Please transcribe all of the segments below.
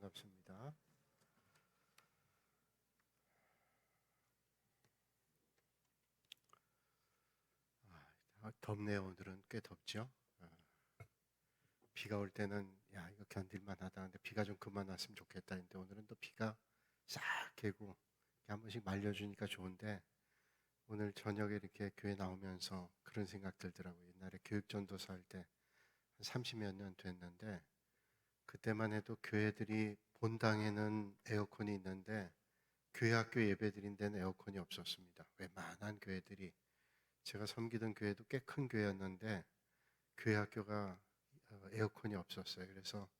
반갑습니다. 덥네요. 오늘은 꽤 덥죠. 비가 올 때는 야 이거 견딜만 하다. 근데 비가 좀 그만 왔으면 좋겠다. 근데 오늘은 또 비가 싹 개고 이렇게 한 번씩 말려주니까 좋은데 오늘 저녁에 이렇게 교회 나오면서 그런 생각 들더라고요. 옛날에 교육전도사 할 때 한 30여 년 됐는데 그때만 해도 교회들이 본당에는 에어컨이 있는데 교회 학교 예배 드린 데는 에어컨이 없었습니다. 웬만한 교회들이 제가 섬기던 교회도 꽤 큰 교회였는데 교회 학교가 에어컨이 없었어요. 그래서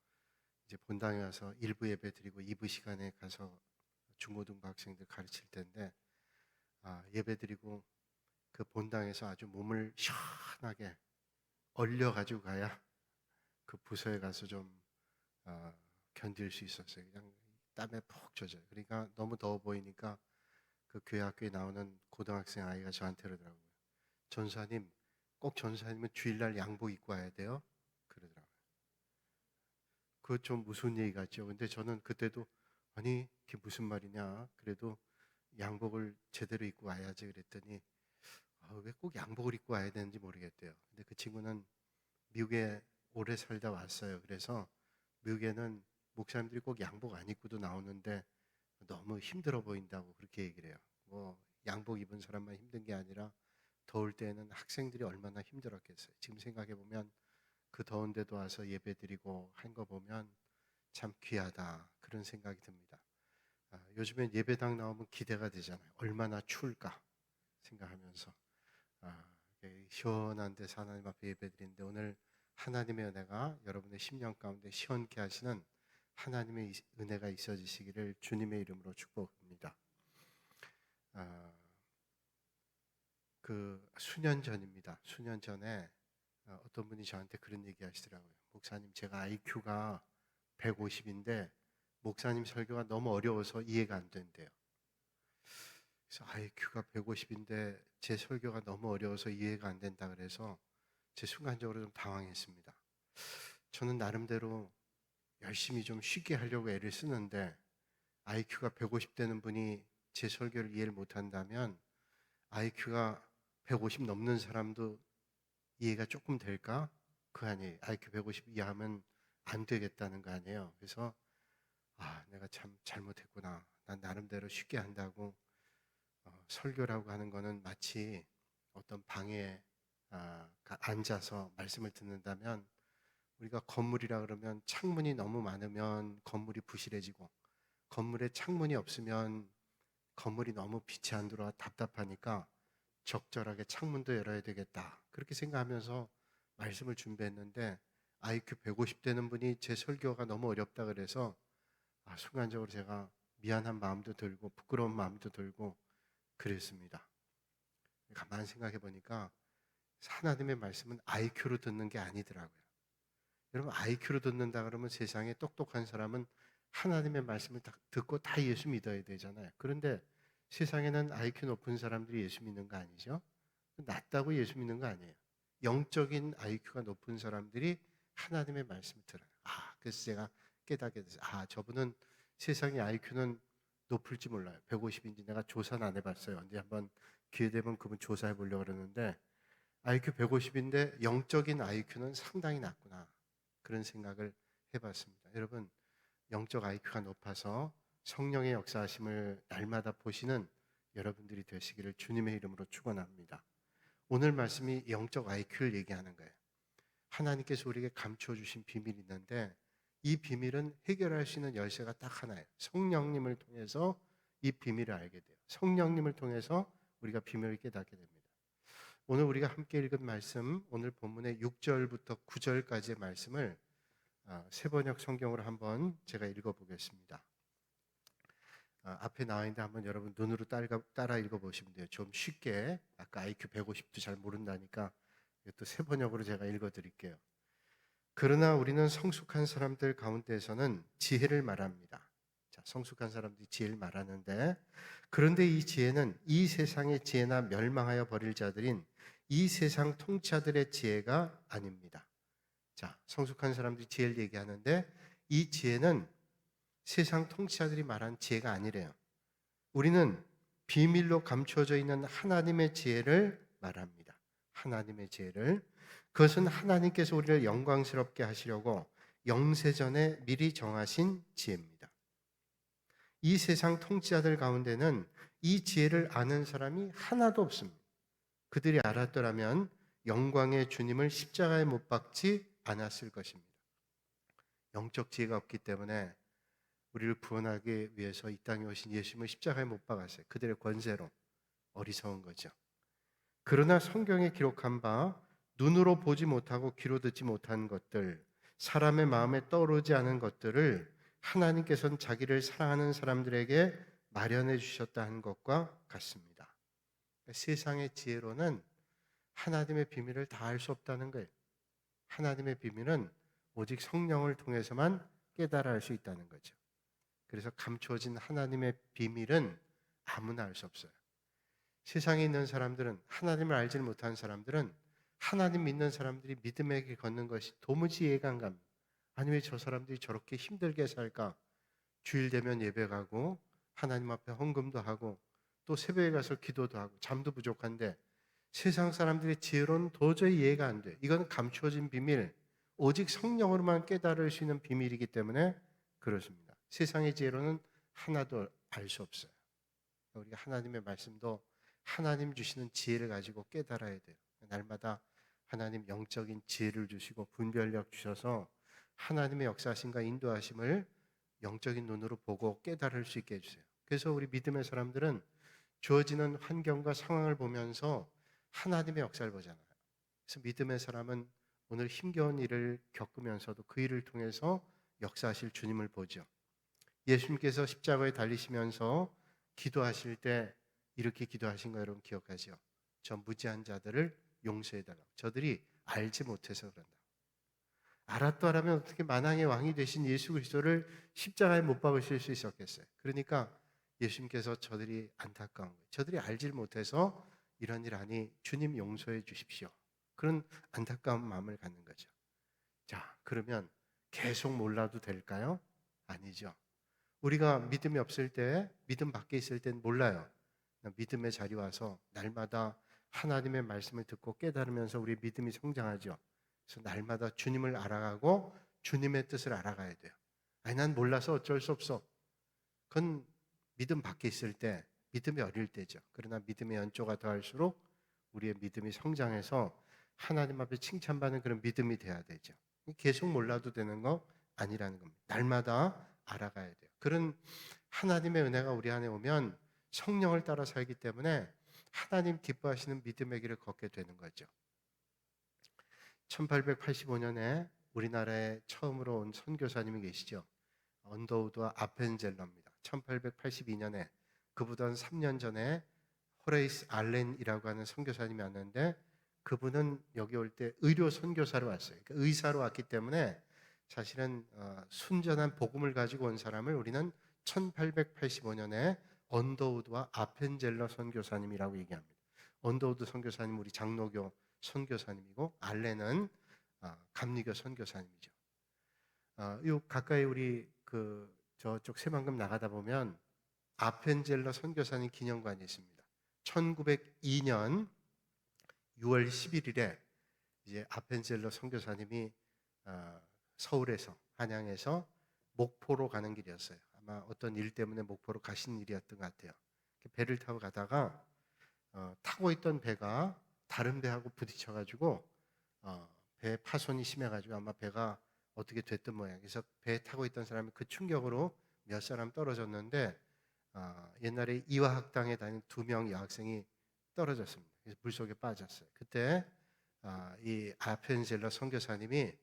이제 본당에 와서 1부 예배 드리고 2부 시간에 가서 중고등부 학생들 가르칠 텐데 예배 드리고 그 본당에서 아주 몸을 시원하게 얼려 가지고 가야 그 부서에 가서 좀 견딜 수 있었어요. 그냥 땀에 푹 젖어요. 그러니까 너무 더워 보이니까 그 교회 학교에 나오는 고등학생 아이가 저한테 그러더라고요. 전사님, 꼭 전사님은 주일날 양복 입고 와야 돼요? 그러더라고요. 그거 좀 무슨 얘기 같죠? 근데 저는 그때도 아니, 그게 무슨 말이냐? 그래도 양복을 제대로 입고 와야지 그랬더니 왜 꼭 양복을 입고 와야 되는지 모르겠대요. 근데 그 친구는 미국에 오래 살다 왔어요. 그래서 미국에는 목사님들이 꼭 양복 안 입고도 나오는데 너무 힘들어 보인다고 그렇게 얘기를 해요. 뭐 양복 입은 사람만 힘든 게 아니라 더울 때는 학생들이 얼마나 힘들었겠어요. 지금 생각해 보면 그 더운 데도 와서 예배드리고 한 거 보면 참 귀하다 그런 생각이 듭니다. 요즘엔 예배당 나오면 기대가 되잖아요. 얼마나 추울까 생각하면서 시원한 데서 하나님 앞에 예배드리는데 오늘 하나님의 은혜가 여러분의 심령 가운데 시원케 하시는 하나님의 은혜가 있어지시기를 주님의 이름으로 축복합니다. 그 수년 전입니다. 수년 전에 어떤 분이 저한테 그런 얘기 하시더라고요. 목사님, 제가 IQ가 150인데 목사님 설교가 너무 어려워서 이해가 안 된대요. 그래서 IQ가 150인데 제 설교가 너무 어려워서 이해가 안 된다 그래서 제 순간적으로 좀 당황했습니다. 저는 나름대로 열심히 좀 쉽게 하려고 애를 쓰는데 IQ가 150 되는 분이 제 설교를 이해를 못한다면 IQ가 150 넘는 사람도 이해가 조금 될까? 그 아니에요. IQ 150 이하면 안 되겠다는 거 아니에요. 그래서 내가 참 잘못했구나. 난 나름대로 쉽게 한다고 설교라고 하는 거는 마치 어떤 방에 앉아서 말씀을 듣는다면 우리가 건물이라 그러면 창문이 너무 많으면 건물이 부실해지고 건물에 창문이 없으면 건물이 너무 빛이 안 들어와 답답하니까 적절하게 창문도 열어야 되겠다. 그렇게 생각하면서 말씀을 준비했는데 IQ 150 되는 분이 제 설교가 너무 어렵다 그래서 순간적으로 제가 미안한 마음도 들고 부끄러운 마음도 들고 그랬습니다. 가만히 생각해 보니까 하나님의 말씀은 IQ로 듣는 게 아니더라고요. 여러분 IQ로 듣는다 그러면 세상에 똑똑한 사람은 하나님의 말씀을 듣고 다 예수 믿어야 되잖아요. 그런데 세상에는 IQ 높은 사람들이 예수 믿는 거 아니죠? 낮다고 예수 믿는 거 아니에요. 영적인 IQ가 높은 사람들이 하나님의 말씀을 들어요. 그래서 제가 깨닫게 됐어요. 저분은 세상의 IQ는 높을지 몰라요. 150인지 내가 조사는 안 해봤어요. 근데 한번 기회 되면 그분 조사해 보려고 그러는데 IQ 150인데 영적인 IQ는 상당히 낮구나. 그런 생각을 해봤습니다. 여러분, 영적 IQ가 높아서 성령의 역사하심을 날마다 보시는 여러분들이 되시기를 주님의 이름으로 축원합니다. 오늘 말씀이 영적 IQ를 얘기하는 거예요. 하나님께서 우리에게 감추어 주신 비밀이 있는데 이 비밀은 해결할 수 있는 열쇠가 딱 하나예요. 성령님을 통해서 이 비밀을 알게 돼요. 성령님을 통해서 우리가 비밀을 깨닫게 됩니다. 오늘 우리가 함께 읽은 말씀, 오늘 본문의 6절부터 9절까지의 말씀을 세번역 성경으로 한번 제가 읽어보겠습니다. 앞에 나와 있는데 한번 여러분 눈으로 따라 읽어보시면 돼요. 좀 쉽게. 아까 IQ 150도 잘 모른다니까 또 세번역으로 제가 읽어드릴게요. 그러나 우리는 성숙한 사람들 가운데서는 지혜를 말합니다. 자, 성숙한 사람들이 지혜를 말하는데 그런데 이 지혜는 이 세상의 지혜나 멸망하여 버릴 자들인 이 세상 통치자들의 지혜가 아닙니다. 자, 성숙한 사람들이 지혜를 얘기하는데 이 지혜는 세상 통치자들이 말한 지혜가 아니래요. 우리는 비밀로 감춰져 있는 하나님의 지혜를 말합니다. 하나님의 지혜를. 그것은 하나님께서 우리를 영광스럽게 하시려고 영세전에 미리 정하신 지혜입니다. 이 세상 통치자들 가운데는 이 지혜를 아는 사람이 하나도 없습니다. 그들이 알았더라면 영광의 주님을 십자가에 못 박지 않았을 것입니다. 영적 지혜가 없기 때문에 우리를 구원하기 위해서 이 땅에 오신 예수님을 십자가에 못 박았어요. 그들의 권세로. 어리석은 거죠. 그러나 성경에 기록한 바 눈으로 보지 못하고 귀로 듣지 못한 것들, 사람의 마음에 떠오르지 않은 것들을 하나님께서는 자기를 사랑하는 사람들에게 마련해 주셨다 하는 것과 같습니다. 세상의 지혜로는 하나님의 비밀을 다 알 수 없다는 거예요. 하나님의 비밀은 오직 성령을 통해서만 깨달아 알 수 있다는 거죠. 그래서 감추어진 하나님의 비밀은 아무나 알 수 없어요. 세상에 있는 사람들은, 하나님을 알지 못하는 사람들은 하나님 믿는 사람들이 믿음의 길 걷는 것이 도무지 이해가 안 갑니다. 아니 왜 저 사람들이 저렇게 힘들게 살까? 주일 되면 예배 가고 하나님 앞에 헌금도 하고 또 새벽에 가서 기도도 하고 잠도 부족한데 세상 사람들의 지혜로는 도저히 이해가 안 돼요. 이건 감추어진 비밀, 오직 성령으로만 깨달을 수 있는 비밀이기 때문에 그렇습니다. 세상의 지혜로는 하나도 알 수 없어요. 우리가 하나님의 말씀도 하나님 주시는 지혜를 가지고 깨달아야 돼요. 날마다 하나님 영적인 지혜를 주시고 분별력 주셔서 하나님의 역사하심과 인도하심을 영적인 눈으로 보고 깨달을 수 있게 해주세요. 그래서 우리 믿음의 사람들은 주어지는 환경과 상황을 보면서 하나님의 역사를 보잖아요. 그래서 믿음의 사람은 오늘 힘겨운 일을 겪으면서도 그 일을 통해서 역사하실 주님을 보죠. 예수님께서 십자가에 달리시면서 기도하실 때 이렇게 기도하신 거 여러분 기억하죠? 저 무지한 자들을 용서해달라고. 저들이 알지 못해서 그런다. 알았더라면 어떻게 만왕의 왕이 되신 예수 그리스도를 십자가에 못 박으실 수 있었겠어요? 그러니까 예수님께서 저들이 안타까운 거예요. 저들이 알지 못해서 이런 일 하니 주님 용서해 주십시오. 그런 안타까운 마음을 갖는 거죠. 자, 그러면 계속 몰라도 될까요? 아니죠. 우리가 믿음이 없을 때, 믿음 밖에 있을 땐 몰라요. 믿음의 자리 와서 날마다 하나님의 말씀을 듣고 깨달으면서 우리 믿음이 성장하죠. 그래서 날마다 주님을 알아가고 주님의 뜻을 알아가야 돼요. 아니 난 몰라서 어쩔 수 없어. 그건 믿음 밖에 있을 때, 믿음이 어릴 때죠. 그러나 믿음의 연조가 더할수록 우리의 믿음이 성장해서 하나님 앞에 칭찬받는 그런 믿음이 돼야 되죠. 계속 몰라도 되는 거 아니라는 겁니다. 날마다 알아가야 돼요. 그런 하나님의 은혜가 우리 안에 오면 성령을 따라 살기 때문에 하나님 기뻐하시는 믿음의 길을 걷게 되는 거죠. 1885년에 우리나라에 처음으로 온 선교사님이 계시죠. 언더우드와 아펜젤러입니다. 1882년에 그보다 3년 전에 호레이스 알렌이라고 하는 선교사님이 왔는데 그분은 여기 올 때 의료 선교사로 왔어요. 그러니까 의사로 왔기 때문에 사실은 순전한 복음을 가지고 온 사람을 우리는 1885년에 언더우드와 아펜젤러 선교사님이라고 얘기합니다. 언더우드 선교사님 우리 장로교 선교사님이고 알렌은 감리교 선교사님이죠. 요 가까이 우리 그 저쪽 새만금 나가다 보면 아펜젤러 선교사님 기념관이 있습니다. 1902년 6월 11일에 이제 아펜젤러 선교사님이 서울에서 한양에서 목포로 가는 길이었어요. 아마 어떤 일 때문에 목포로 가신 일이었던 것 같아요. 배를 타고 가다가 타고 있던 배가 다른 배하고 부딪혀가지고 배 파손이 심해가지고 아마 배가 어떻게 됐던 모양. 그래서 배에 타고 있던 사람이 그 충격으로 몇 사람 떨어졌는데 옛날에 이화학당에 다닌 2명 여학생이 떨어졌습니다. 그래서 물속에 빠졌어요. 그때 이 아펜젤러 선교사님이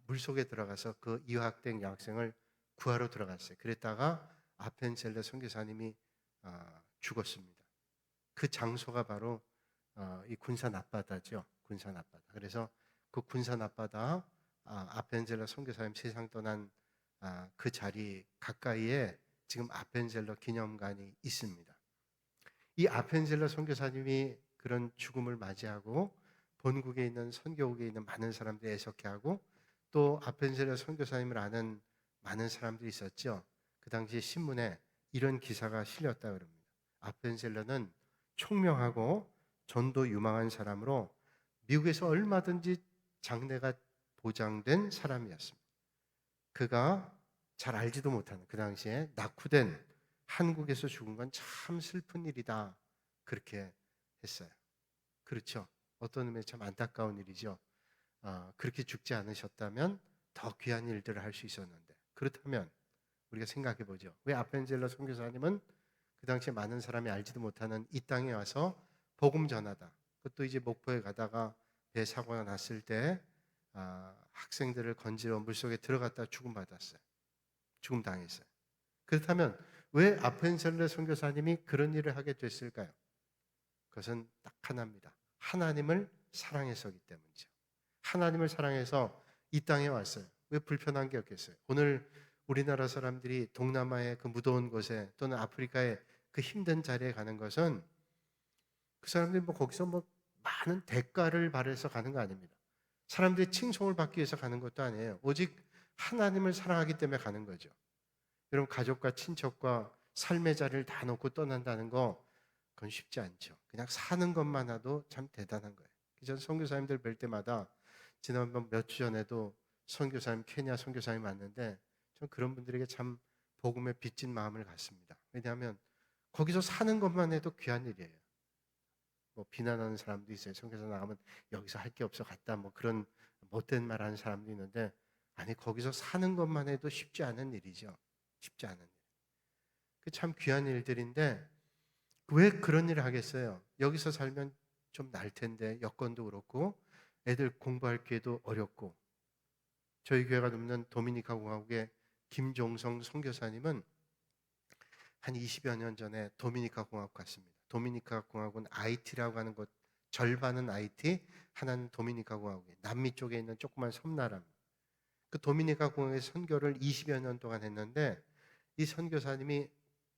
물속에 들어가서 그 이화학당 여학생을 구하러 들어갔어요. 그랬다가 아펜젤러 선교사님이 죽었습니다. 그 장소가 바로 이 군산 앞바다죠. 군산 앞바다. 그래서 그 군산 앞바다 아펜젤러 선교사님 세상 떠난 그 자리 가까이에 지금 아펜젤러 기념관이 있습니다. 이 아펜젤러 선교사님이 그런 죽음을 맞이하고 본국에 있는 선교국에 있는 많은 사람들이 애석해하고 또 아펜젤러 선교사님을 아는 많은 사람들이 있었죠. 그 당시에 신문에 이런 기사가 실렸다 그럽니다. 아펜셀러는 총명하고 전도 유망한 사람으로 미국에서 얼마든지 장래가 보장된 사람이었습니다. 그가 잘 알지도 못하는 그 당시에 낙후된 한국에서 죽은 건 참 슬픈 일이다. 그렇게 했어요. 그렇죠. 어떤 의미에 참 안타까운 일이죠. 그렇게 죽지 않으셨다면 더 귀한 일들을 할 수 있었는데, 그렇다면 우리가 생각해 보죠. 왜 아펜젤러 선교사님은 그 당시에 많은 사람이 알지도 못하는 이 땅에 와서 복음 전하다. 그것도 이제 목포에 가다가 배 사고가 났을 때 학생들을 건지러 물속에 들어갔다 죽음 받았어요. 죽음 당했어요. 그렇다면 왜 아펜젤러 선교사님이 그런 일을 하게 됐을까요? 그것은 딱 하나입니다. 하나님을 사랑해서기 때문이죠. 하나님을 사랑해서 이 땅에 왔어요. 왜 불편한 게 없겠어요? 오늘 우리나라 사람들이 동남아의 그 무더운 곳에 또는 아프리카의 그 힘든 자리에 가는 것은 그 사람들이 뭐 거기서 뭐 많은 대가를 바라서 가는 거 아닙니다. 사람들이 칭송을 받기 위해서 가는 것도 아니에요. 오직 하나님을 사랑하기 때문에 가는 거죠. 여러분, 가족과 친척과 삶의 자리를 다 놓고 떠난다는 거, 그건 쉽지 않죠. 그냥 사는 것만 해도 참 대단한 거예요. 전 선교사님들 뵐 때마다, 지난번 몇 주 전에도 선교사님, 케냐 선교사님 왔는데 전 그런 분들에게 참 복음에 빚진 마음을 갖습니다. 왜냐하면 거기서 사는 것만 해도 귀한 일이에요. 뭐 비난하는 사람도 있어요. 선교사 나가면 여기서 할 게 없어 갔다, 뭐 그런 못된 말 하는 사람도 있는데, 아니, 거기서 사는 것만 해도 쉽지 않은 일이죠. 쉽지 않은 일. 그 참 귀한 일들인데 왜 그런 일을 하겠어요? 여기서 살면 좀 날 텐데, 여건도 그렇고 애들 공부할 기회도 어렵고. 저희 교회가 돕는 도미니카 공화국의 김종성 선교사님은 한 20여 년 전에 도미니카 공화국 갔습니다. 도미니카 공화국은 IT라고 하는 곳, 절반은 IT, 하나는 도미니카 공화국에 남미 쪽에 있는 조그만 섬나라입니다. 그 도미니카 공화국의 선교를 20여 년 동안 했는데, 이 선교사님이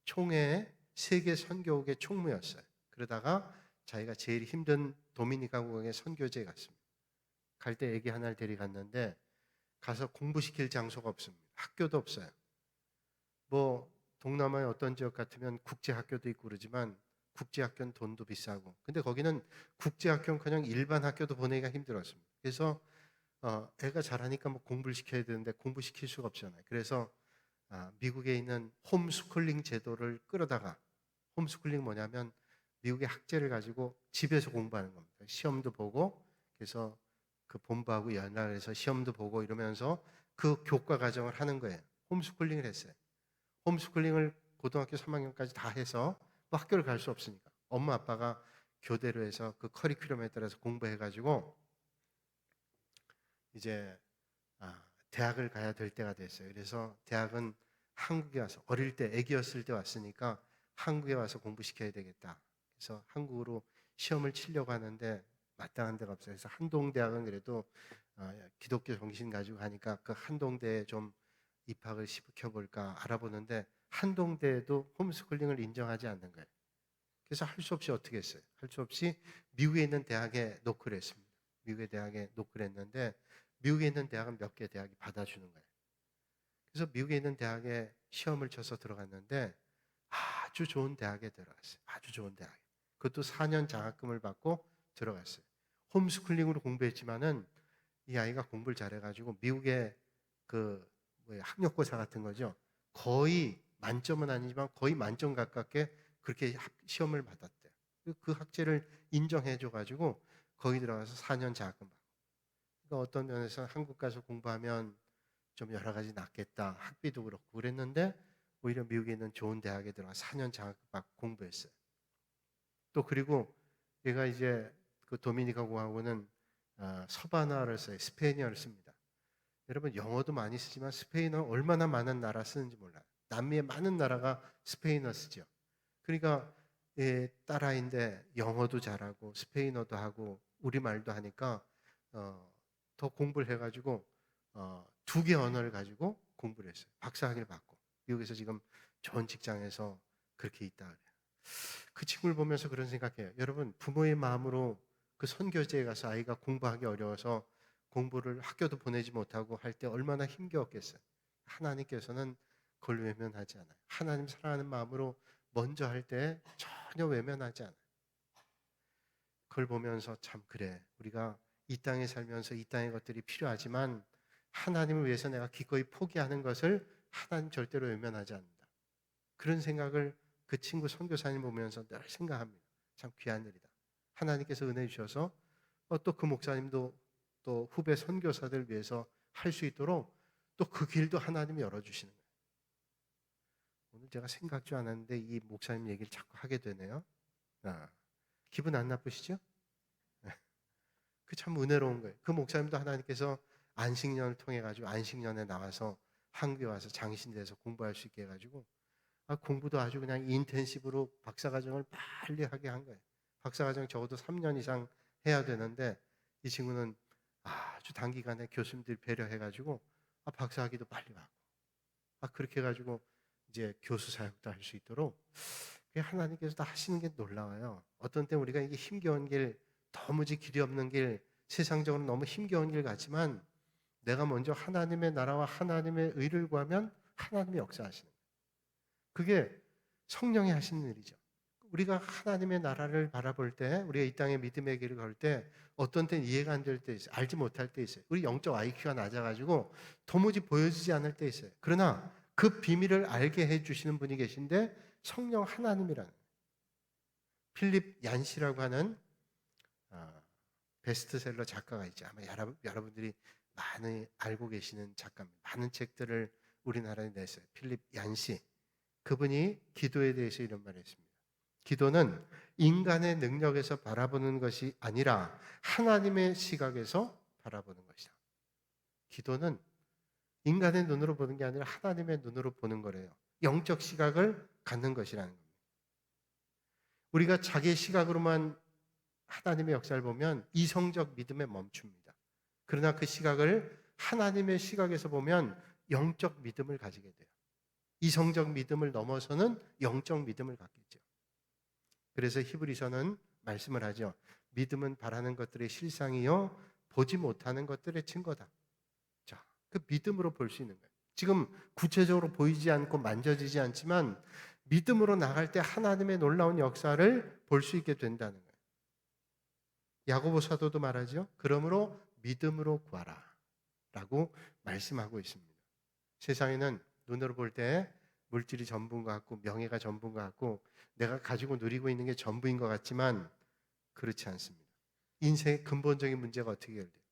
총회 세계 선교국의 총무였어요. 그러다가 자기가 제일 힘든 도미니카 공화국의 선교지에 갔습니다. 갈 때 애기 하나를 데려갔는데 가서 공부시킬 장소가 없습니다. 학교도 없어요. 뭐 동남아의 어떤 지역 같으면 국제학교도 있고 그러지만 국제학교는 돈도 비싸고, 근데 거기는 국제학교는커녕 일반 학교도 보내기가 힘들었습니다. 그래서 애가 자라니까 뭐 공부를 시켜야 되는데 공부시킬 수가 없잖아요. 그래서 미국에 있는 홈스쿨링 제도를 끌어다가, 홈스쿨링 뭐냐면 미국의 학제를 가지고 집에서 공부하는 겁니다. 시험도 보고, 그래서 그 본부하고 연락해서 시험도 보고 이러면서 그 교과 과정을 하는 거예요. 홈스쿨링을 했어요. 홈스쿨링을 고등학교 3학년까지 다 해서 뭐 학교를 갈 수 없으니까 엄마 아빠가 교대로 해서 그 커리큘럼에 따라서 공부해가지고 이제 대학을 가야 될 때가 됐어요. 그래서 대학은 한국에 와서, 어릴 때 아기였을 때 왔으니까 한국에 와서 공부시켜야 되겠다. 그래서 한국으로 시험을 치려고 하는데 마땅한 데가 없어요. 그래서 한동대학은 그래도 기독교 정신 가지고 가니까 그 한동대에 좀 입학을 시켜볼까 알아보는데 한동대에도 홈스쿨링을 인정하지 않는 거예요. 그래서 할 수 없이 어떻게 했어요? 할 수 없이 미국에 있는 대학에 노크를 했습니다. 미국의 대학에 노크를 했는데 미국에 있는 대학은 몇 개 대학이 받아주는 거예요. 그래서 미국에 있는 대학에 시험을 쳐서 들어갔는데 아주 좋은 대학에 들어갔어요. 아주 좋은 대학에. 그것도 4년 장학금을 받고 들어갔어요. 홈스쿨링으로 공부했지만은 이 아이가 공부를 잘해가지고 미국의 그 학력고사 같은 거죠. 거의 만점은 아니지만 거의 만점 가깝게 그렇게 시험을 받았대요. 그 학제를 인정해줘가지고 거기 들어가서 4년 장학금 받고. 그러니까 어떤 면에서 한국 가서 공부하면 좀 여러 가지 낫겠다. 학비도 그렇고 그랬는데 오히려 미국에 있는 좋은 대학에 들어가 4년 장학금 받고 공부했어요. 또 그리고 얘가 이제 그 도미니카 공화국은 서바나를 써요. 스페인어를 씁니다. 여러분, 영어도 많이 쓰지만 스페인어 얼마나 많은 나라 쓰는지 몰라요. 남미의 많은 나라가 스페인어 쓰죠. 그러니까 딸아이인데 영어도 잘하고 스페인어도 하고 우리말도 하니까 더 공부를 해가지고 2개 언어를 가지고 공부를 했어요. 박사학위를 받고 미국에서 지금 좋은 직장에서 그렇게 있다 그래요. 그 친구를 보면서 그런 생각해요. 여러분, 부모의 마음으로 그 선교지에 가서 아이가 공부하기 어려워서 공부를 학교도 보내지 못하고 할 때 얼마나 힘겨웠겠어요. 하나님께서는 그걸 외면하지 않아요. 하나님 사랑하는 마음으로 먼저 할 때 전혀 외면하지 않아요. 그걸 보면서 참 그래. 우리가 이 땅에 살면서 이 땅의 것들이 필요하지만 하나님을 위해서 내가 기꺼이 포기하는 것을 하나님 절대로 외면하지 않는다. 그런 생각을 그 친구 선교사님 보면서 늘 생각합니다. 참 귀한 일이다. 하나님께서 은혜 주셔서 또 그 목사님도 또 후배 선교사들 위해서 할 수 있도록 또 그 길도 하나님이 열어주시는 거예요. 오늘 제가 생각지 않았는데 이 목사님 얘기를 자꾸 하게 되네요. 기분 안 나쁘시죠? 그 참 은혜로운 거예요. 그 목사님도 하나님께서 안식년을 통해 가지고 안식년에 나와서 한국에 와서 장신대에서 공부할 수 있게 해가지고 공부도 아주 그냥 인텐시브로 박사과정을 빨리 하게 한 거예요. 박사과정 적어도 3년 이상 해야 되는데 이 친구는 아주 단기간에 교수님들 배려해가지고 박사학위도 빨리 받고 그렇게 해가지고 이제 교수 사역도 할 수 있도록 하나님께서 다 하시는 게 놀라워요. 어떤 때 우리가 이게 힘겨운 길, 도무지 길이 없는 길, 세상적으로 너무 힘겨운 길 같지만 내가 먼저 하나님의 나라와 하나님의 의를 구하면 하나님이 역사하시는 거예요. 그게 성령이 하시는 일이죠. 우리가 하나님의 나라를 바라볼 때, 우리가 이 땅에 믿음의 길을 걸 때 어떤 때는 이해가 안 될 때 있어요. 알지 못할 때 있어요. 우리 영적 IQ가 낮아가지고 도무지 보여지지 않을 때 있어요. 그러나 그 비밀을 알게 해주시는 분이 계신데 성령 하나님이라는 거예요. 필립 얀시라고 하는 베스트셀러 작가가 있죠. 아마 여러분들이 많이 알고 계시는 작가입니다. 많은 책들을 우리나라에 냈어요. 필립 얀시. 그분이 기도에 대해서 이런 말을 했습니다. 기도는 인간의 능력에서 바라보는 것이 아니라 하나님의 시각에서 바라보는 것이다. 기도는 인간의 눈으로 보는 게 아니라 하나님의 눈으로 보는 거래요. 영적 시각을 갖는 것이라는 겁니다. 우리가 자기의 시각으로만 하나님의 역사를 보면 이성적 믿음에 멈춥니다. 그러나 그 시각을 하나님의 시각에서 보면 영적 믿음을 가지게 돼요. 이성적 믿음을 넘어서는 영적 믿음을 갖겠죠. 그래서 히브리서는 말씀을 하죠. 믿음은 바라는 것들의 실상이요 보지 못하는 것들의 증거다. 자, 그 믿음으로 볼 수 있는 거예요. 지금 구체적으로 보이지 않고 만져지지 않지만 믿음으로 나갈 때 하나님의 놀라운 역사를 볼 수 있게 된다는 거예요. 야고보 사도도 말하죠. 그러므로 믿음으로 구하라 라고 말씀하고 있습니다. 세상에는 눈으로 볼 때 물질이 전부인 것 같고 명예가 전부인 것 같고 내가 가지고 누리고 있는 게 전부인 것 같지만 그렇지 않습니다. 인생의 근본적인 문제가 어떻게 해결돼요?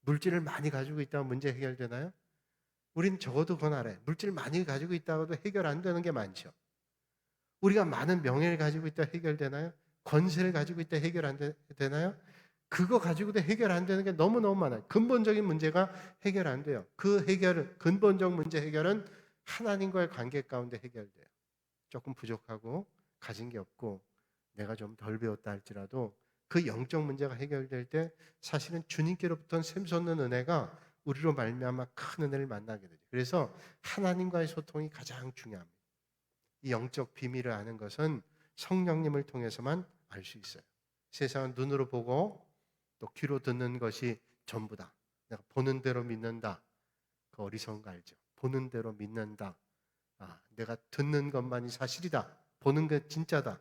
물질을 많이 가지고 있다면 문제 해결되나요? 우린 적어도 그건 알아요. 물질을 많이 가지고 있다고도 해결 안 되는 게 많죠. 우리가 많은 명예를 가지고 있다 해결되나요? 권세를 가지고 있다 해결 안 되나요? 그거 가지고도 해결 안 되는 게 너무너무 많아요. 근본적인 문제가 해결 안 돼요. 근본적 문제 해결은 하나님과의 관계 가운데 해결돼요. 조금 부족하고 가진 게 없고 내가 좀 덜 배웠다 할지라도 그 영적 문제가 해결될 때 사실은 주님께로부터 샘솟는 은혜가 우리로 말미암아 큰 은혜를 만나게 되죠. 그래서 하나님과의 소통이 가장 중요합니다. 이 영적 비밀을 아는 것은 성령님을 통해서만 알 수 있어요. 세상은 눈으로 보고 또 귀로 듣는 것이 전부다. 내가 보는 대로 믿는다. 그 어리석은 거 알죠? 보는 대로 믿는다. 내가 듣는 것만이 사실이다. 보는 게 진짜다.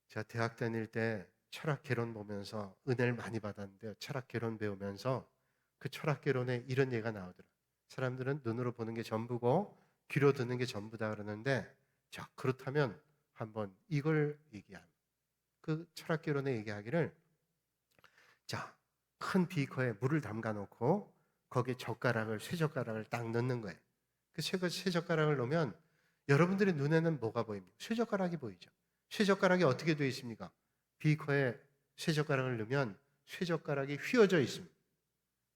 제가 대학 다닐 때 철학 개론 보면서 은혜를 많이 받았는데요. 철학 개론 배우면서 그 철학 개론에 이런 얘기가 나오더라고요. 사람들은 눈으로 보는 게 전부고 귀로 듣는 게 전부다 그러는데 자, 그렇다면 한번 이걸 얘기합니다. 그 철학 개론에 얘기하기를 자, 큰 비커에 물을 담가 놓고 거기에 쇠젓가락을 딱 넣는 거예요. 그 쇠젓가락을 넣으면 여러분들의 눈에는 뭐가 보입니까? 쇠젓가락이 보이죠. 쇠젓가락이 어떻게 되어 있습니까? 비커에 쇠젓가락을 넣으면 쇠젓가락이 휘어져 있습니다.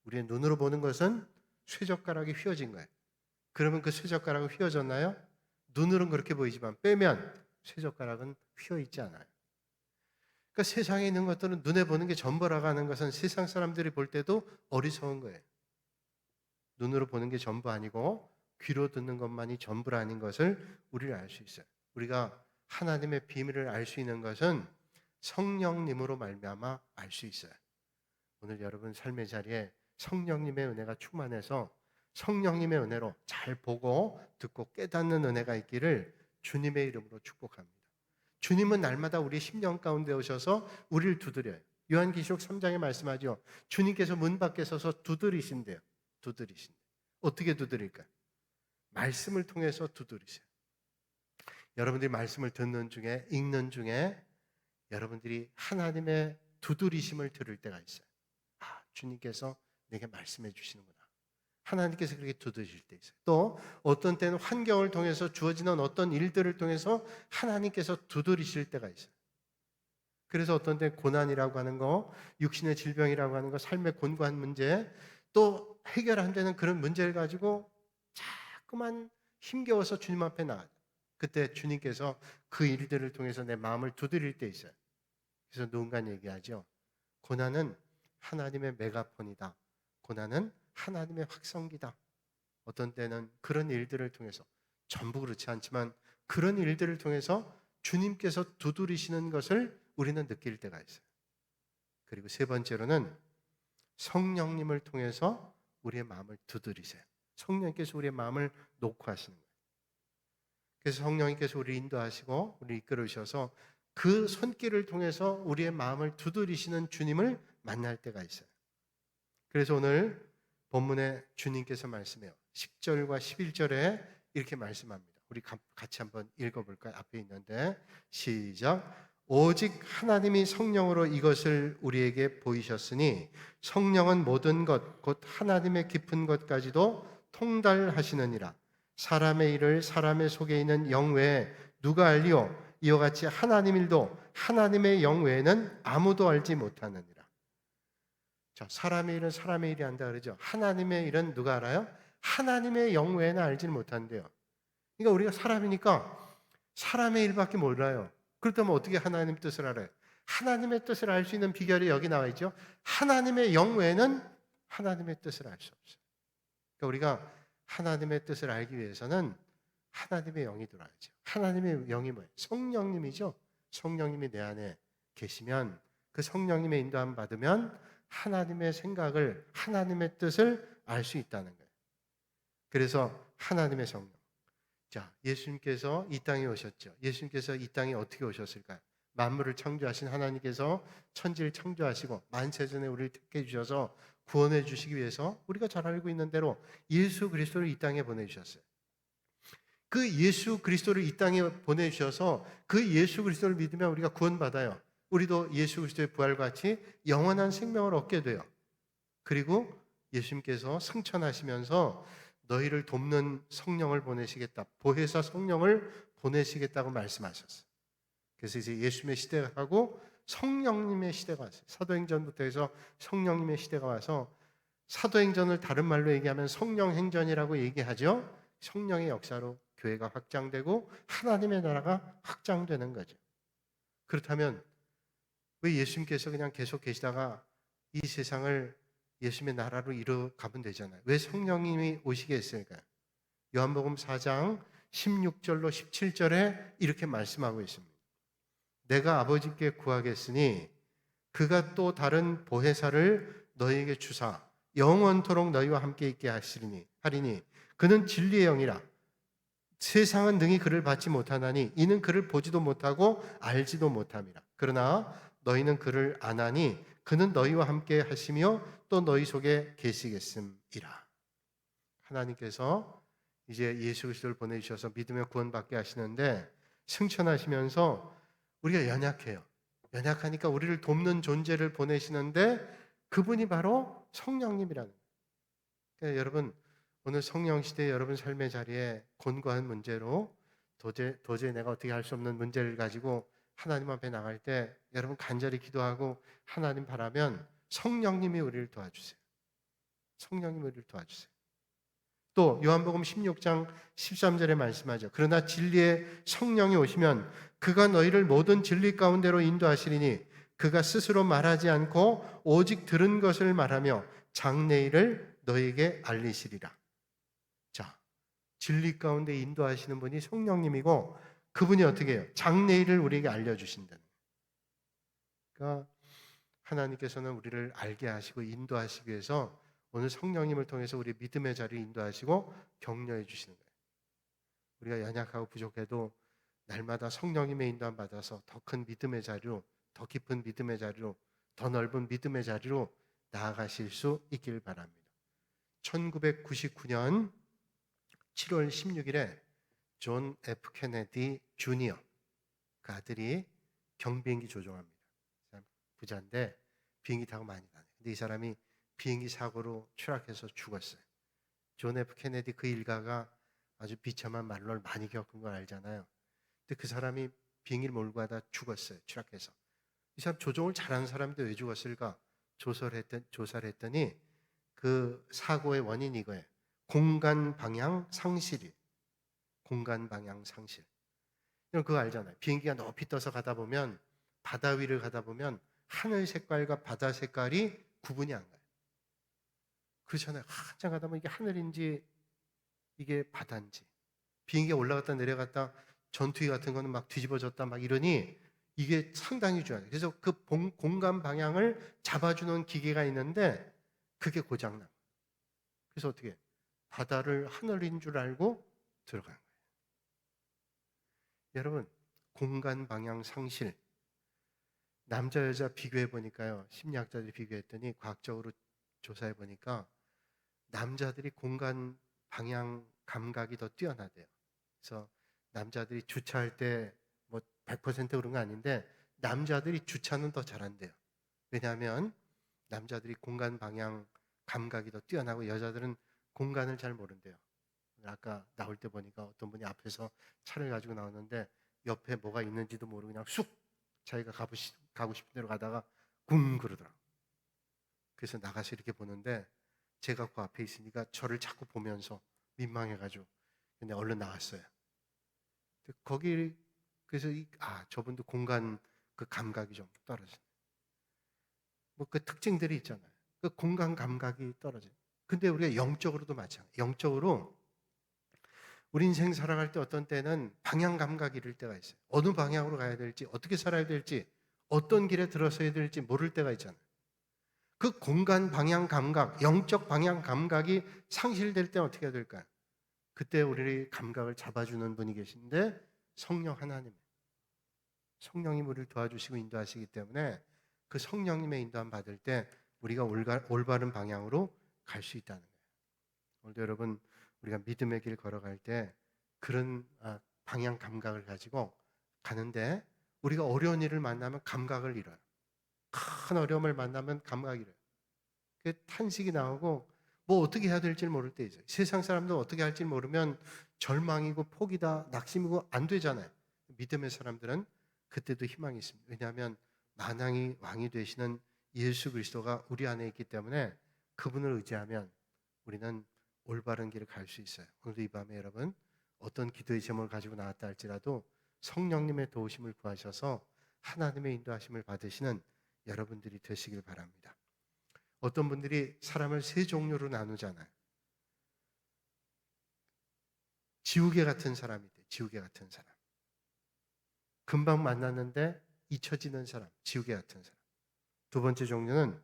우리의 눈으로 보는 것은 쇠젓가락이 휘어진 거예요. 그러면 그 쇠젓가락은 휘어졌나요? 눈으로는 그렇게 보이지만 빼면 쇠젓가락은 휘어 있지 않아요. 그러니까 세상에 있는 것들은 눈에 보는 게 전부라고 하는 것은 세상 사람들이 볼 때도 어리석은 거예요. 눈으로 보는 게 전부 아니고 귀로 듣는 것만이 전부라는 것을 우리를 알 수 있어요. 우리가 하나님의 비밀을 알 수 있는 것은 성령님으로 말미암아 알 수 있어요. 오늘 여러분 삶의 자리에 성령님의 은혜가 충만해서 성령님의 은혜로 잘 보고 듣고 깨닫는 은혜가 있기를 주님의 이름으로 축복합니다. 주님은 날마다 우리 심령 가운데 오셔서 우리를 두드려요. 요한계시록 3장에 말씀하죠. 주님께서 문 밖에 서서 두드리신대요. 두드리신대요. 어떻게 두드릴까요? 말씀을 통해서 두드리세요. 여러분들이 말씀을 듣는 중에, 읽는 중에 여러분들이 하나님의 두드리심을 들을 때가 있어요. 아, 주님께서 내게 말씀해 주시는구나. 하나님께서 그렇게 두드리실 때 있어요. 또 어떤 때는 환경을 통해서 주어지는 어떤 일들을 통해서 하나님께서 두드리실 때가 있어요. 그래서 어떤 때 고난이라고 하는 거, 육신의 질병이라고 하는 거, 삶의 곤고한 문제, 또 해결 안 되는 그런 문제를 가지고 자꾸만 힘겨워서 주님 앞에 나가요. 그때 주님께서 그 일들을 통해서 내 마음을 두드릴 때 있어요. 그래서 누군가 얘기하죠. 고난은 하나님의 메가폰이다. 고난은 하나님의 확성기다. 어떤 때는 그런 일들을 통해서, 전부 그렇지 않지만 그런 일들을 통해서 주님께서 두드리시는 것을 우리는 느낄 때가 있어요. 그리고 세 번째로는 성령님을 통해서 우리의 마음을 두드리세요. 성령님께서 우리의 마음을 놓고 하시는 거예요. 그래서 성령님께서 우리를 인도하시고 우리를 이끌으셔서 그 손길을 통해서 우리의 마음을 두드리시는 주님을 만날 때가 있어요. 그래서 오늘 본문에 주님께서 말씀해요. 10절과 11절에 이렇게 말씀합니다. 우리 같이 한번 읽어볼까요? 앞에 있는데 시작. 오직 하나님이 성령으로 이것을 우리에게 보이셨으니 성령은 모든 것 곧 하나님의 깊은 것까지도 통달하시느니라. 사람의 일을 사람의 속에 있는 영 외에 누가 알리오? 이와 같이 하나님 일도 하나님의 영 외에는 아무도 알지 못하느니라. 자, 사람의 일은 사람의 일이 한다 그러죠. 하나님의 일은 누가 알아요? 하나님의 영 외에는 알지는 못한대요. 그러니까 우리가 사람이니까 사람의 일밖에 몰라요. 그렇다면 어떻게 하나님 뜻을 알아요? 하나님의 뜻을 알 수 있는 비결이 여기 나와 있죠. 하나님의 영 외에는 하나님의 뜻을 알 수 없어요. 그러니까 우리가 하나님의 뜻을 알기 위해서는 하나님의 영이 들어야죠. 하나님의 영이 뭐예요? 성령님이죠. 성령님이 내 안에 계시면 그 성령님의 인도함 받으면 하나님의 생각을, 하나님의 뜻을 알 수 있다는 거예요. 그래서 하나님의 성령. 자, 예수님께서 이 땅에 오셨죠. 예수님께서 이 땅에 어떻게 오셨을까요? 만물을 창조하신 하나님께서 천지를 창조하시고 만세전에 우리를 택해 주셔서 구원해 주시기 위해서 우리가 잘 알고 있는 대로 예수 그리스도를 이 땅에 보내주셨어요. 그 예수 그리스도를 이 땅에 보내주셔서 그 예수 그리스도를 믿으면 우리가 구원받아요. 우리도 예수 그리스도의 부활과 같이 영원한 생명을 얻게 돼요. 그리고 예수님께서 승천하시면서 너희를 돕는 성령을 보내시겠다. 보혜사 성령을 보내시겠다고 말씀하셨어요. 그래서 이제 예수님의 시대가 가고 성령님의 시대가 왔어요. 사도행전부터 해서 성령님의 시대가 와서 사도행전을 다른 말로 얘기하면 성령행전이라고 얘기하죠. 성령의 역사로 교회가 확장되고 하나님의 나라가 확장되는 거죠. 그렇다면 왜 예수님께서 그냥 계속 계시다가 이 세상을 예수님의 나라로 이뤄가면 되잖아요. 왜 성령님이 오시게 했을까요? 요한복음 4장 16절로 17절에 이렇게 말씀하고 있습니다. 내가 아버지께 구하겠으니 그가 또 다른 보혜사를 너희에게 주사 영원토록 너희와 함께 있게 하리니 그는 진리의 영이라. 세상은 능히 그를 받지 못하나니 이는 그를 보지도 못하고 알지도 못함이라. 그러나 너희는 그를 아나니 그는 너희와 함께 하시며 또 너희 속에 계시겠음이라. 하나님께서 이제 예수 그리스도를 보내주셔서 믿으며 구원받게 하시는데 승천하시면서 우리가 연약해요. 연약하니까 우리를 돕는 존재를 보내시는데 그분이 바로 성령님이라는 거예요. 그러니까 여러분 오늘 성령 시대에 여러분 삶의 자리에 곤고한 문제로 도저히 내가 어떻게 할 수 없는 문제를 가지고 하나님 앞에 나갈 때 여러분 간절히 기도하고 하나님 바라면 성령님이 우리를 도와주세요. 성령님이 우리를 도와주세요. 또 요한복음 16장 13절에 말씀하죠. 그러나 진리의 성령이 오시면 그가 너희를 모든 진리 가운데로 인도하시리니 그가 스스로 말하지 않고 오직 들은 것을 말하며 장래일을 너희에게 알리시리라. 자, 진리 가운데 인도하시는 분이 성령님이고 그분이 어떻게 해요? 장래일을 우리에게 알려주신다는 거예요. 그러니까 하나님께서는 우리를 알게 하시고 인도하시기 위해서 오늘 성령님을 통해서 우리 믿음의 자리를 인도하시고 격려해 주시는 거예요. 우리가 연약하고 부족해도 날마다 성령님의 인도함 받아서 더 큰 믿음의 자리로, 더 깊은 믿음의 자리로, 더 넓은 믿음의 자리로 나아가실 수 있길 바랍니다. 1999년 7월 16일에 존 F 케네디 주니어, 그 아들이 경비행기 조종합니다. 부자인데 비행기 타고 많이 다녀요. 근데 이 사람이 비행기 사고로 추락해서 죽었어요. 존 F 케네디 그 일가가 아주 비참한 말로를 많이 겪은 걸 알잖아요. 근데 그 사람이 비행기를 몰고 가다 죽었어요. 추락해서. 이 사람 조종을 잘하는 사람인데 왜 죽었을까? 조사를 했더니 그 사고의 원인이 이거예요. 공간 방향 상실이. 공간 방향 상실. 여러분 그거 알잖아요. 비행기가 높이 떠서 가다 보면, 바다 위를 가다 보면 하늘 색깔과 바다 색깔이 구분이 안 가요. 그렇잖아요. 한참 가다 보면 이게 하늘인지 이게 바다인지. 비행기가 올라갔다 내려갔다 전투기 같은 거는 막 뒤집어졌다 막 이러니 이게 상당히 중요해요. 그래서 그 공간 방향을 잡아주는 기계가 있는데 그게 고장나. 그래서 어떻게 해요? 바다를 하늘인 줄 알고 들어가는 거예요. 여러분, 공간 방향 상실. 남자 여자 비교해 보니까요. 심리학자들이 비교했더니 과학적으로 조사해 보니까 남자들이 공간 방향 감각이 더 뛰어나대요. 그래서 남자들이 주차할 때 뭐 100% 그런 거 아닌데 남자들이 주차는 더 잘한대요. 왜냐하면 남자들이 공간 방향 감각이 더 뛰어나고 여자들은 공간을 잘 모른대요. 아까 나올 때 보니까 어떤 분이 앞에서 차를 가지고 나오는데 옆에 뭐가 있는지도 모르고 그냥 쑥 자기가 가고 싶은 대로 가다가 쿵 그러더라고요. 그래서 나가서 이렇게 보는데 제가 그 앞에 있으니까 저를 자꾸 보면서 민망해가지고 근데 얼른 나왔어요. 거기 그래서 저분도 공간 그 감각이 좀 떨어지네. 뭐 그 특징들이 있잖아요. 그 공간 감각이 떨어져요. 근데 우리가 영적으로도 마찬가지. 영적으로 우리 인생 살아갈 때 어떤 때는 방향 감각이 잃을 때가 있어요. 어느 방향으로 가야 될지, 어떻게 살아야 될지, 어떤 길에 들어서야 될지 모를 때가 있잖아요. 그 공간 방향 감각, 영적 방향 감각이 상실될 때 어떻게 해야 될까요? 그때 우리 감각을 잡아주는 분이 계신데 성령 하나님. 성령이 우리를 도와주시고 인도하시기 때문에 그 성령님의 인도함 받을 때 우리가 올바른 방향으로 갈 수 있다는 거예요. 오늘도 여러분 우리가 믿음의 길 걸어갈 때 그런 방향 감각을 가지고 가는데 우리가 어려운 일을 만나면 감각을 잃어요. 큰 어려움을 만나면 감각을 잃어요. 그 탄식이 나오고 뭐 어떻게 해야 될지 모를 때 있어요. 세상 사람들 어떻게 할지 모르면 절망이고 포기다, 낙심이고 안 되잖아요. 믿음의 사람들은 그때도 희망이 있습니다. 왜냐하면 만왕이 왕이 되시는 예수 그리스도가 우리 안에 있기 때문에 그분을 의지하면 우리는 올바른 길을 갈 수 있어요. 오늘도 이 밤에 여러분 어떤 기도의 제목을 가지고 나왔다 할지라도 성령님의 도우심을 구하셔서 하나님의 인도하심을 받으시는 여러분들이 되시길 바랍니다. 어떤 분들이 사람을 세 종류로 나누잖아요. 지우개 같은 사람이 돼. 지우개 같은 사람. 금방 만났는데 잊혀지는 사람. 지우개 같은 사람. 두 번째 종류는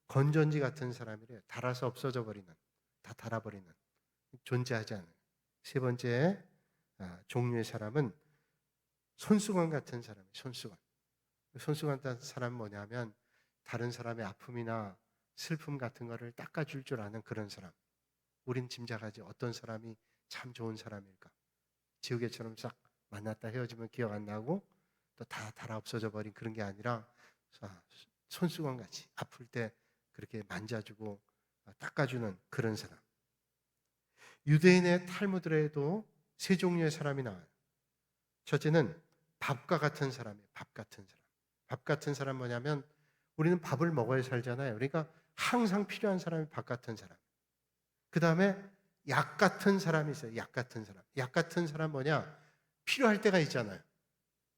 건전지 같은 사람이래요. 닳아서 없어져 버리는. 다 닳아버리는. 존재하지 않는. 세 번째 종류의 사람은 손수건 같은 사람이에요. 손수건. 손수건 같은 사람은 뭐냐면 다른 사람의 아픔이나 슬픔 같은 거를 닦아줄 줄 아는 그런 사람. 우린 짐작하지 어떤 사람이 참 좋은 사람일까. 지우개처럼 싹 만났다 헤어지면 기억 안 나고 또 다 달아 없어져 버린 그런 게 아니라 손수건 같이 아플 때 그렇게 만져주고 닦아주는 그런 사람. 유대인의 탈무드에도 세 종류의 사람이 나와요. 첫째는 밥과 같은 사람이에요. 밥 같은 사람. 밥 같은 사람 뭐냐면 우리는 밥을 먹어야 살잖아요. 그러니까 항상 필요한 사람이 밥 같은 사람. 그 다음에 약 같은 사람이 있어요. 약 같은 사람. 약 같은 사람 뭐냐? 필요할 때가 있잖아요.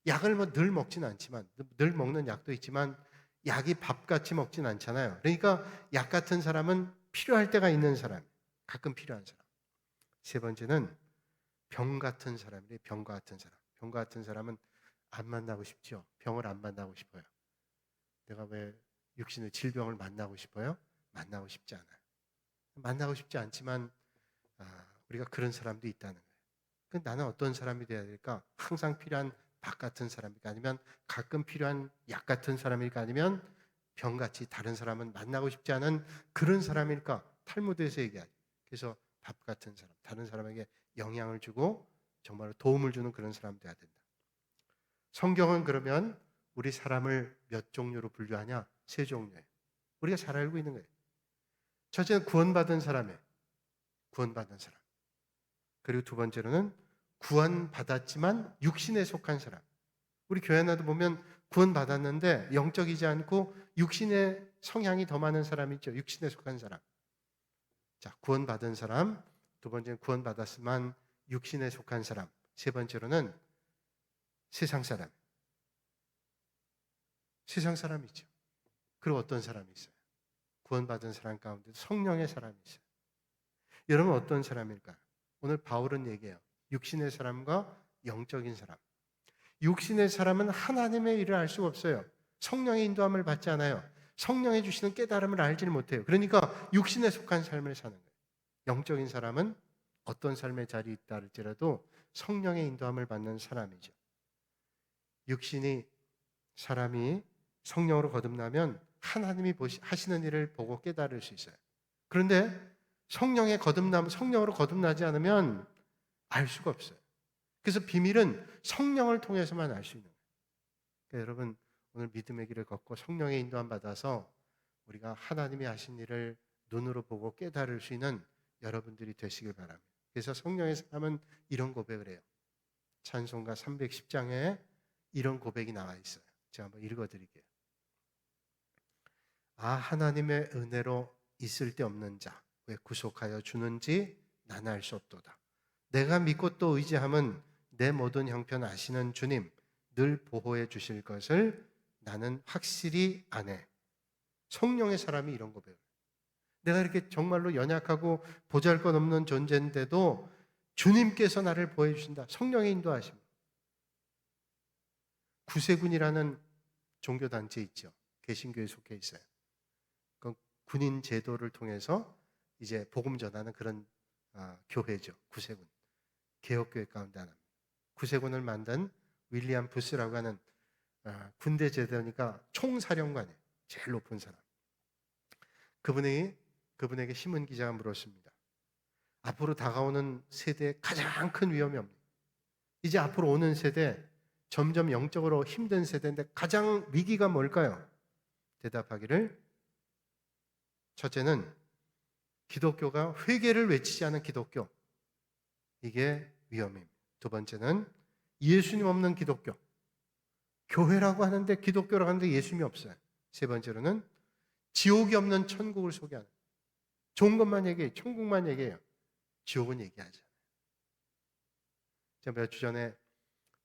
약을 뭐 늘 먹진 않지만, 늘 먹는 약도 있지만, 약이 밥같이 먹진 않잖아요. 그러니까 약 같은 사람은 필요할 때가 있는 사람. 가끔 필요한 사람. 세 번째는 병 같은 사람이래요. 병과 같은 사람. 병과 같은 사람은 안 만나고 싶죠. 병을 안 만나고 싶어요. 내가 왜 육신의 질병을 만나고 싶어요? 만나고 싶지 않아요. 만나고 싶지 않지만 우리가 그런 사람도 있다는 거예요. 나는 어떤 사람이 되어야 될까? 항상 필요한 박 같은 사람일까? 아니면 가끔 필요한 약 같은 사람일까? 아니면 병같이 다른 사람은 만나고 싶지 않은 그런 사람일까? 탈무드에서 얘기하죠. 그래서 밥 같은 사람, 다른 사람에게 영향을 주고 정말 도움을 주는 그런 사람 되어야 된다. 성경은 그러면 우리 사람을 몇 종류로 분류하냐? 세 종류예요. 우리가 잘 알고 있는 거예요. 첫째는 구원받은 사람이에요. 구원받은 사람. 그리고 두 번째로는 구원받았지만 육신에 속한 사람. 우리 교회 하나도 보면 구원받았는데 영적이지 않고 육신의 성향이 더 많은 사람이 있죠. 육신에 속한 사람. 자, 구원받은 사람. 두 번째는 구원받았지만 육신에 속한 사람. 세 번째로는 세상 사람. 세상 사람이죠. 그리고 어떤 사람이 있어요? 구원받은 사람 가운데 성령의 사람이 있어요. 여러분 어떤 사람일까요? 오늘 바울은 얘기해요. 육신의 사람과 영적인 사람. 육신의 사람은 하나님의 일을 알 수가 없어요. 성령의 인도함을 받지 않아요. 성령이 주시는 깨달음을 알지를 못해요. 그러니까 육신에 속한 삶을 사는 거예요. 영적인 사람은 어떤 삶의 자리에 있다 할지라도 성령의 인도함을 받는 사람이죠. 육신이 사람이 성령으로 거듭나면 하나님이 하시는 일을 보고 깨달을 수 있어요. 그런데 성령으로 거듭나지 않으면 알 수가 없어요. 그래서 비밀은 성령을 통해서만 알 수 있는 거예요. 그러니까 여러분 오늘 믿음의 길을 걷고 성령의 인도함 받아서 우리가 하나님이 하신 일을 눈으로 보고 깨달을 수 있는 여러분들이 되시길 바랍니다. 그래서 성령의 사람은 이런 고백을 해요. 찬송가 310장에 이런 고백이 나와 있어요. 제가 한번 읽어드릴게요. 하나님의 은혜로 있을 데 없는 자 왜 구속하여 주는지 나는 알 수 없도다. 내가 믿고 또 의지함은 내 모든 형편 아시는 주님 늘 보호해 주실 것을 나는 확실히 아네. 성령의 사람이 이런 고백을. 내가 이렇게 정말로 연약하고 보잘것없는 존재인데도 주님께서 나를 보호해 주신다. 성령의 인도하심. 구세군이라는 종교단체 있죠. 개신교에 속해 있어요. 그 군인 제도를 통해서 이제 복음 전하는 그런 교회죠. 구세군. 개혁교회 가운데 하나입니다. 구세군을 만든 윌리엄 부스라고 하는 군대 제도니까 총사령관이에요. 제일 높은 사람. 그분에게 신문 기자가 물었습니다. 앞으로 다가오는 세대의 가장 큰 위험이 뭡니까? 이제 앞으로 오는 세대 점점 영적으로 힘든 세대인데 가장 위기가 뭘까요? 대답하기를 첫째는 기독교가 회개를 외치지 않은 기독교. 이게 위험입니다. 두 번째는 예수님 없는 기독교. 교회라고 하는데 기독교라고 하는데 예수님이 없어요. 세 번째로는 지옥이 없는 천국을 소개하는. 좋은 것만 얘기해요. 천국만 얘기해요. 지옥은 얘기하지 않아요. 제가 몇 주 전에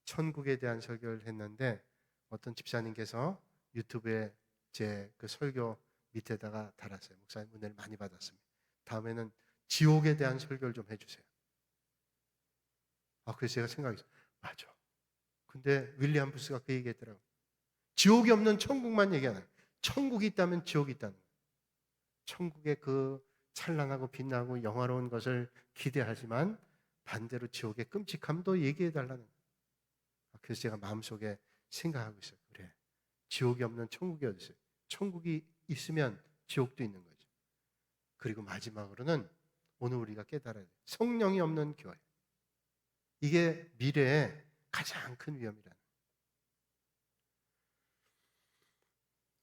천국에 대한 설교를 했는데 어떤 집사님께서 유튜브에 제 그 설교 밑에다가 달았어요. 목사님 은혜를 많이 받았습니다. 다음에는 지옥에 대한 설교를 좀 해주세요. 그래서 제가 생각했어요. 맞아. 근데 윌리엄 부스가 그 얘기했더라고요. 지옥이 없는 천국만 얘기하는 거예요. 천국이 있다면 지옥이 있다는 거예요. 천국의 그 찬란하고 빛나고 영화로운 것을 기대하지만 반대로 지옥의 끔찍함도 얘기해달라는 거예요. 그래서 제가 마음속에 생각하고 있어요. 그래, 지옥이 없는 천국이 어디 있어요? 천국이 있으면 지옥도 있는 거죠. 그리고 마지막으로는 오늘 우리가 깨달아야 돼요. 성령이 없는 교회. 이게 미래의 가장 큰 위험이라는 거예요.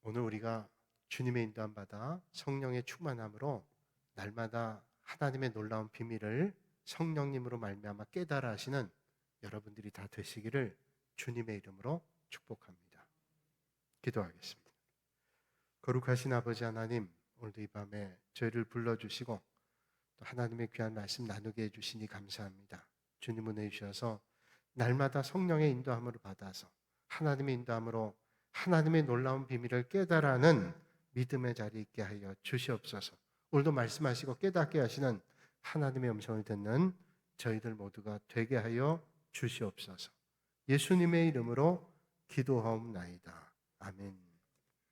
오늘 우리가 주님의 인도함 받아 성령의 충만함으로 날마다 하나님의 놀라운 비밀을 성령님으로 말미암아 깨달아 하시는 여러분들이 다 되시기를 주님의 이름으로 축복합니다. 기도하겠습니다. 거룩하신 아버지 하나님, 오늘도 이 밤에 저희를 불러주시고 또 하나님의 귀한 말씀 나누게 해주시니 감사합니다. 주님 은혜 주셔서 날마다 성령의 인도함을 받아서 하나님의 인도함으로 하나님의 놀라운 비밀을 깨달아는 믿음의 자리에 있게 하여 주시옵소서. 오늘도 말씀하시고 깨닫게 하시는 하나님의 음성을 듣는 저희들 모두가 되게 하여 주시옵소서. 예수님의 이름으로 기도하옵나이다. 아멘.